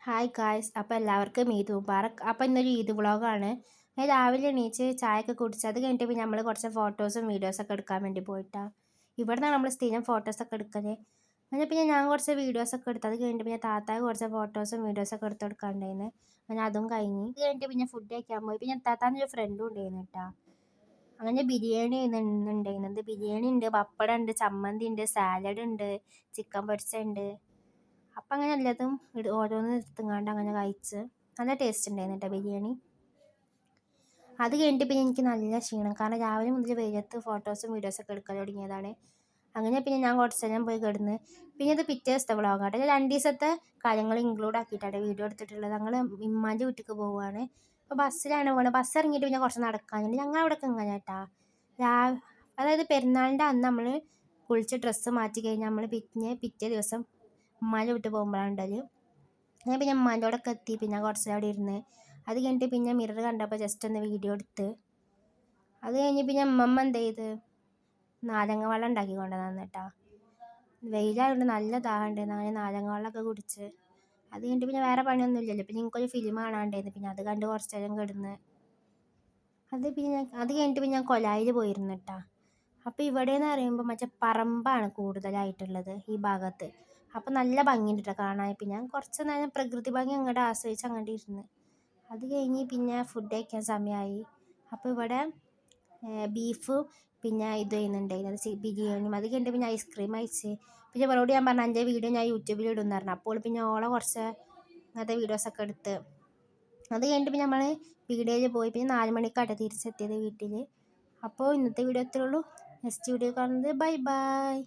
Hi guys, അപ്പോൾ എല്ലാവർക്കും ഈദ് മുബാറക്. അപ്പോൾ ഇന്നൊരു ഈദ് വ്ളോഗാണ്. ഞാൻ രാവിലെ എണീച്ച് ചായയൊക്കെ കുടിച്ച് അത് കഴിഞ്ഞിട്ട് പിന്നെ നമ്മൾ കുറച്ച് ഫോട്ടോസും വീഡിയോസൊക്കെ എടുക്കാൻ വേണ്ടി പോയിട്ടാണ്. ഇവിടെ നിന്നാണ് നമ്മൾ സ്ഥിരം ഫോട്ടോസൊക്കെ എടുക്കല്. അങ്ങനെ പിന്നെ ഞാൻ കുറച്ച് വീഡിയോസൊക്കെ എടുത്ത് അത് കഴിഞ്ഞിട്ട് പിന്നെ താത്താക്ക് കുറച്ച് ഫോട്ടോസും വീഡിയോസൊക്കെ എടുത്ത് കൊടുക്കാനുണ്ടായിരുന്നു. അങ്ങനെ അതും കഴിഞ്ഞ് ഇത് കഴിഞ്ഞിട്ട് പിന്നെ ഫുഡ് കഴിക്കാൻ പോയി. പിന്നെ താത്താൻ്റെ ഒരു ഫ്രണ്ടും ഉണ്ടായിരുന്നു കേട്ടോ. അങ്ങനെ ബിരിയാണി ഉണ്ടായിരുന്നത്. ബിരിയാണി ഉണ്ട്, പപ്പടം ഉണ്ട്, ചമ്മന്തി ഉണ്ട്, സാലഡ് ഉണ്ട്, ചിക്കൻ പൊരിച്ചുണ്ട്. അപ്പം അങ്ങനെ എല്ലാതും ഓരോന്ന് എടുത്തുങ്ങാണ്ട് അങ്ങനെ കഴിച്ച് നല്ല ടേസ്റ്റ് ഉണ്ടായിരുന്നു കേട്ടോ ബിരിയാണി. അത് കഴിഞ്ഞിട്ട് പിന്നെ എനിക്ക് നല്ല ക്ഷീണം, കാരണം രാവിലെ മുതൽ വെയിലത്ത് ഫോട്ടോസും വീഡിയോസൊക്കെ എടുക്കാൻ തുടങ്ങിയതാണ്. അങ്ങനെ പിന്നെ ഞാൻ കുറച്ച് നേരം പോയി കിടന്ന്. പിന്നെ ഇത് പിറ്റേ ദിവസത്തെ വ്ളോഗാട്ടെ. ഞാൻ 2 ദിവസത്തെ കാര്യങ്ങൾ ഇൻക്ലൂഡ് ആക്കിയിട്ടാണ് വീഡിയോ എടുത്തിട്ടുള്ളത്. ഞങ്ങൾ ഇമ്മാൻ്റെ വീട്ടിലേക്ക് പോവുകയാണ്. അപ്പോൾ ബസ്സിലാണ് പോകുന്നത്. ബസ് ഇറങ്ങിയിട്ട് പിന്നെ കുറച്ച് നടക്കാനുണ്ട്. ഞങ്ങൾ അവിടെയൊക്കെ ഇങ്ങനെ കേട്ടോ. അതായത് പെരുന്നാളിൻ്റെ അന്ന് നമ്മൾ കുളിച്ച് ഡ്രസ്സ് മാറ്റി കഴിഞ്ഞാൽ നമ്മൾ പിറ്റേ ദിവസം ഉമ്മാൻ്റെ വീട്ടിൽ പോകുമ്പോഴാണ് ഉണ്ടാല്. ഞാൻ പിന്നെ ഉമ്മാൻ്റെ അവിടെയൊക്കെ എത്തി. പിന്നെ കുറച്ച് അവിടെ ഇരുന്ന് അത് കഴിഞ്ഞിട്ട് പിന്നെ മിറർ കണ്ടപ്പോൾ ജസ്റ്റ് ഒന്ന് വീഡിയോ എടുത്ത്. അത് കഴിഞ്ഞ് പിന്നെ ഉമ്മമ്മ എന്ത് ചെയ്ത് നാരങ്ങ വെള്ളം ഉണ്ടാക്കി കൊണ്ടുവന്നു കേട്ടോ. വെയിലായതുകൊണ്ട് നല്ല ദാഹമുണ്ട്. അങ്ങനെ നാരങ്ങ വെള്ളമൊക്കെ കുടിച്ച് അത് കഴിഞ്ഞിട്ട് പിന്നെ വേറെ പണിയൊന്നും ഇല്ലല്ലോ. പിന്നെ എനിക്കൊരു ഫിലിം കാണാണ്ടായിരുന്നു. പിന്നെ അത് കണ്ട് കുറച്ച് നേരം കിടന്ന് അത് കഴിഞ്ഞിട്ട് പിന്നെ ഞാൻ കൊലായിൽ പോയിരുന്നു കേട്ടോ. അപ്പോൾ ഇവിടെയെന്ന് പറയുമ്പോൾ മറ്റേ പറമ്പാണ് കൂടുതലായിട്ടുള്ളത് ഈ ഭാഗത്ത്. അപ്പോൾ നല്ല ഭംഗിയുണ്ട് കേട്ടോ കാണാൻ. പിന്നെ ഞാൻ കുറച്ച് നേരം പ്രകൃതി ഭംഗി അങ്ങോട്ട് ആസ്വദിച്ച് അങ്ങോട്ട് ഇരുന്ന് അത് കഴിഞ്ഞ് പിന്നെ ഫുഡ് കഴിക്കാൻ സമയമായി. അപ്പോൾ ഇവിടെ ബീഫും പിന്നെ ഇത് ചെയ്യുന്നുണ്ടായിരുന്നു, ബിരിയാണിയും. അത് കഴിഞ്ഞിട്ട് പിന്നെ ഐസ്ക്രീം കഴിച്ച്. പിന്നെ ഇവളോട് ഞാൻ പറഞ്ഞു എൻ്റെ വീഡിയോ ഞാൻ യൂട്യൂബിൽ ഇടുമെന്ന് പറഞ്ഞു. അപ്പോൾ പിന്നെ ഓളെ കുറച്ച് അങ്ങനത്തെ വീഡിയോസൊക്കെ എടുത്ത് അത് കഴിഞ്ഞിട്ട് പിന്നെ നമ്മൾ വീഡിയോയിൽ പോയി. പിന്നെ 4 മണിക്കാട്ടെ തിരിച്ചെത്തിയത് വീട്ടിൽ. അപ്പോൾ ഇന്നത്തെ വീഡിയോ ഇത്രയേ ഉള്ളൂ. നെക്സ്റ്റ് വീഡിയോ കാണുന്നത്. Bye bye.